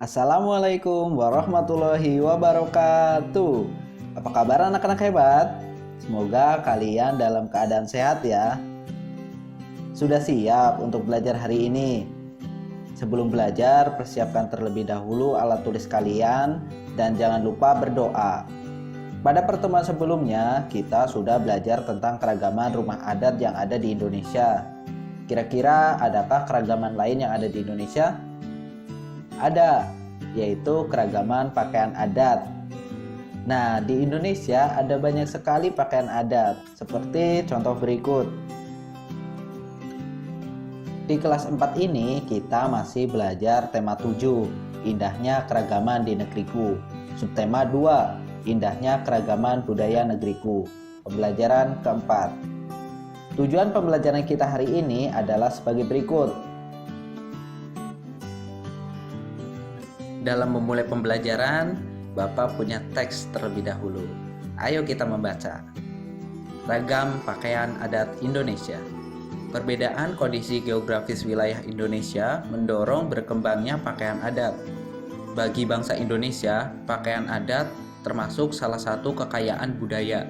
Assalamualaikum warahmatullahi wabarakatuh. Apa kabar anak-anak hebat? Semoga kalian dalam keadaan sehat ya. Sudah siap untuk belajar hari ini? Sebelum belajar, persiapkan terlebih dahulu alat tulis kalian dan jangan lupa berdoa. Pada pertemuan sebelumnya, kita sudah belajar tentang keragaman rumah adat yang ada di Indonesia. Kira-kira adakah keragaman lain yang ada di Indonesia? Ada, yaitu keragaman pakaian adat. Nah, di Indonesia ada banyak sekali pakaian adat, seperti contoh berikut. Di kelas 4 ini kita masih belajar tema 7, indahnya keragaman di negeriku. Subtema 2, indahnya keragaman budaya negeriku. Pembelajaran keempat. Tujuan pembelajaran kita hari ini adalah sebagai berikut. Dalam memulai pembelajaran, Bapak punya teks terlebih dahulu. Ayo kita membaca. Ragam pakaian adat Indonesia. Perbedaan kondisi geografis wilayah Indonesia mendorong berkembangnya pakaian adat. Bagi bangsa Indonesia, pakaian adat termasuk salah satu kekayaan budaya.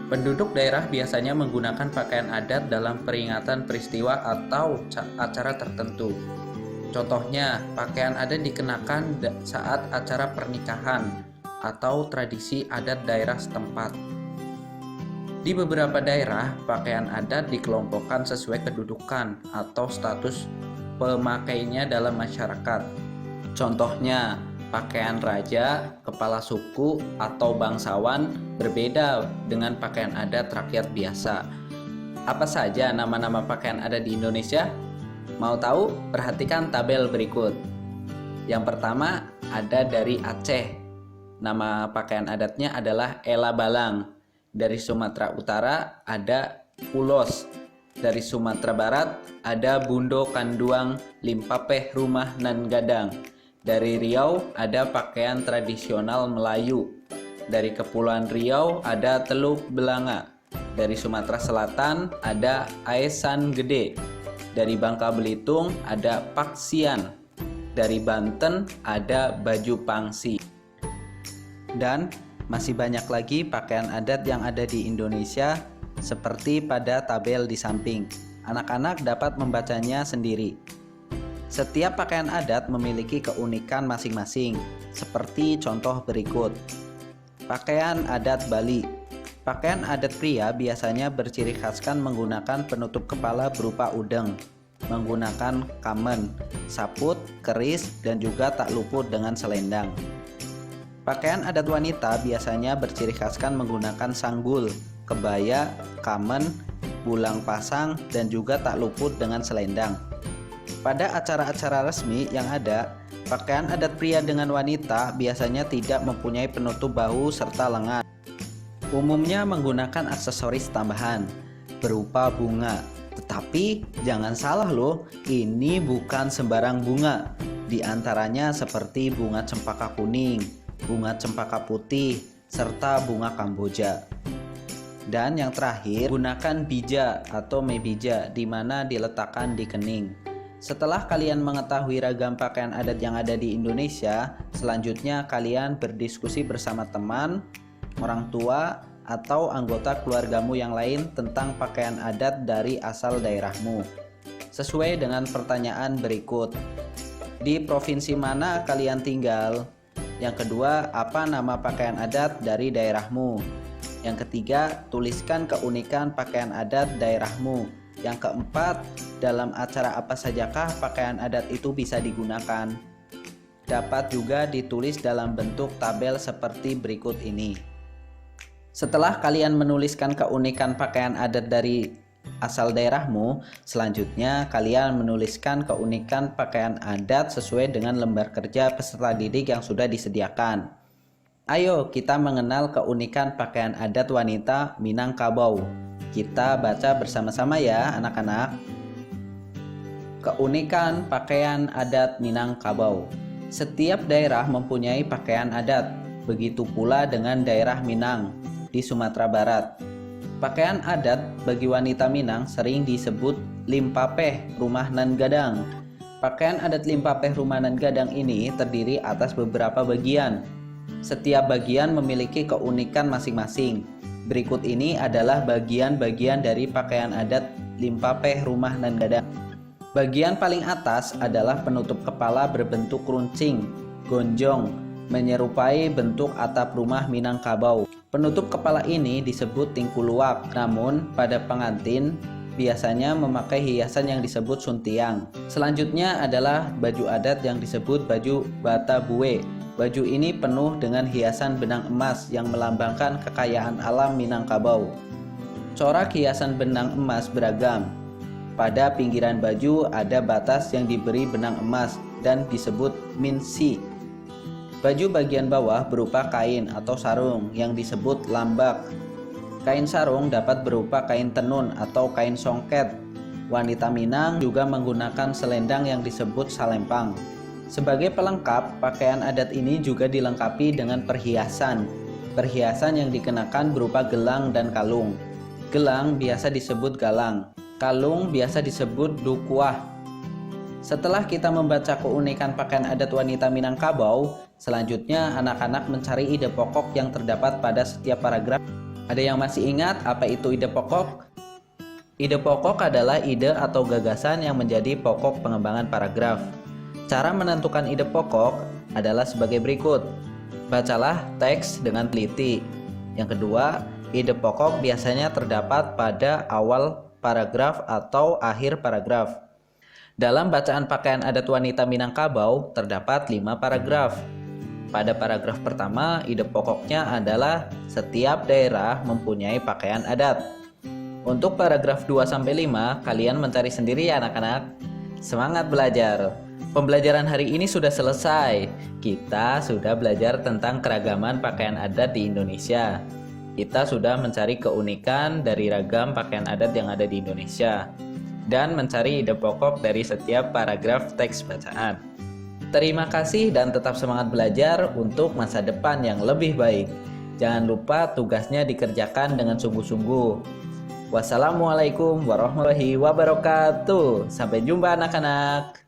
Penduduk daerah biasanya menggunakan pakaian adat dalam peringatan peristiwa atau acara tertentu. Contohnya, pakaian adat dikenakan saat acara pernikahan atau tradisi adat daerah setempat. Di beberapa daerah, pakaian adat dikelompokkan sesuai kedudukan atau status pemakainya dalam masyarakat. Contohnya, pakaian raja, kepala suku, atau bangsawan berbeda dengan pakaian adat rakyat biasa. Apa saja nama-nama pakaian adat di Indonesia? Mau tahu? Perhatikan tabel berikut. Yang pertama ada dari Aceh. Nama pakaian adatnya adalah Ela Balang. Dari Sumatera Utara ada Ulos. Dari Sumatera Barat ada Bundo Kanduang Limpapeh Rumah Nan Gadang. Dari Riau ada pakaian tradisional Melayu. Dari Kepulauan Riau ada Teluk Belanga. Dari Sumatera Selatan ada Aesan Gede. Dari Bangka Belitung ada Paksian. Dari Banten ada Baju Pangsi. Dan masih banyak lagi pakaian adat yang ada di Indonesia seperti pada tabel di samping. Anak-anak dapat membacanya sendiri. Setiap pakaian adat memiliki keunikan masing-masing, seperti contoh berikut. Pakaian adat Bali. Pakaian adat pria biasanya berciri khaskan menggunakan penutup kepala berupa udeng, menggunakan kamen, saput, keris, dan juga tak luput dengan selendang. Pakaian adat wanita biasanya berciri khaskan menggunakan sanggul, kebaya, kamen, bulang pasang, dan juga tak luput dengan selendang. Pada acara-acara resmi yang ada, pakaian adat pria dengan wanita biasanya tidak mempunyai penutup bahu serta lengan. Umumnya menggunakan aksesoris tambahan berupa bunga. Tetapi jangan salah loh, ini bukan sembarang bunga. Di antaranya seperti bunga cempaka kuning, bunga cempaka putih, serta bunga kamboja. Dan yang terakhir, gunakan bija atau mebija di mana diletakkan di kening. Setelah kalian mengetahui ragam pakaian adat yang ada di Indonesia, selanjutnya kalian berdiskusi bersama teman, orang tua, atau anggota keluargamu yang lain tentang pakaian adat dari asal daerahmu. Sesuai dengan pertanyaan berikut. Di provinsi mana kalian tinggal? Yang kedua, apa nama pakaian adat dari daerahmu? Yang ketiga, tuliskan keunikan pakaian adat daerahmu. Yang keempat, dalam acara apa sajakah pakaian adat itu bisa digunakan? Dapat juga ditulis dalam bentuk tabel seperti berikut ini. Setelah kalian menuliskan keunikan pakaian adat dari asal daerahmu, selanjutnya kalian menuliskan keunikan pakaian adat sesuai dengan lembar kerja peserta didik yang sudah disediakan. Ayo kita mengenal keunikan pakaian adat wanita Minangkabau. Kita baca bersama-sama ya anak-anak. Keunikan pakaian adat Minangkabau. Setiap daerah mempunyai pakaian adat, begitu pula dengan daerah Minang di Sumatera Barat. Pakaian adat bagi wanita Minang sering disebut limpapeh rumah nan gadang. Pakaian adat Limpapeh Rumahan Gadang ini terdiri atas beberapa bagian. Setiap bagian memiliki keunikan masing-masing. Berikut ini adalah bagian-bagian dari pakaian adat Limpapeh Rumahan Gadang. Bagian paling atas adalah penutup kepala berbentuk runcing, gonjong, menyerupai bentuk atap rumah Minangkabau. Penutup kepala ini disebut tingkuluak, namun pada pengantin biasanya memakai hiasan yang disebut suntiang. Selanjutnya adalah baju adat yang disebut baju Batabuwe. Baju ini penuh dengan hiasan benang emas yang melambangkan kekayaan alam Minangkabau. Corak hiasan benang emas beragam. Pada pinggiran baju ada batas yang diberi benang emas dan disebut minsi. Baju bagian bawah berupa kain atau sarung yang disebut lambak. Kain sarung dapat berupa kain tenun atau kain songket. Wanita Minang juga menggunakan selendang yang disebut salempang. Sebagai pelengkap, pakaian adat ini juga dilengkapi dengan perhiasan. Perhiasan yang dikenakan berupa gelang dan kalung. Gelang biasa disebut galang. Kalung biasa disebut dukuah. Setelah kita membaca keunikan pakaian adat wanita Minangkabau, selanjutnya anak-anak mencari ide pokok yang terdapat pada setiap paragraf. Ada yang masih ingat apa itu ide pokok? Ide pokok adalah ide atau gagasan yang menjadi pokok pengembangan paragraf. Cara menentukan ide pokok adalah sebagai berikut. Bacalah teks dengan teliti. Yang kedua, ide pokok biasanya terdapat pada awal paragraf atau akhir paragraf. Dalam bacaan pakaian adat wanita Minangkabau terdapat 5 paragraf. Pada paragraf pertama, ide pokoknya adalah setiap daerah mempunyai pakaian adat. Untuk paragraf 2-5, kalian mencari sendiri ya anak-anak. Semangat belajar! Pembelajaran hari ini sudah selesai. Kita sudah belajar tentang keragaman pakaian adat di Indonesia. Kita sudah mencari keunikan dari ragam pakaian adat yang ada di Indonesia. Dan mencari ide pokok dari setiap paragraf teks bacaan. Terima kasih dan tetap semangat belajar untuk masa depan yang lebih baik. Jangan lupa tugasnya dikerjakan dengan sungguh-sungguh. Wassalamualaikum warahmatullahi wabarakatuh. Sampai jumpa anak-anak.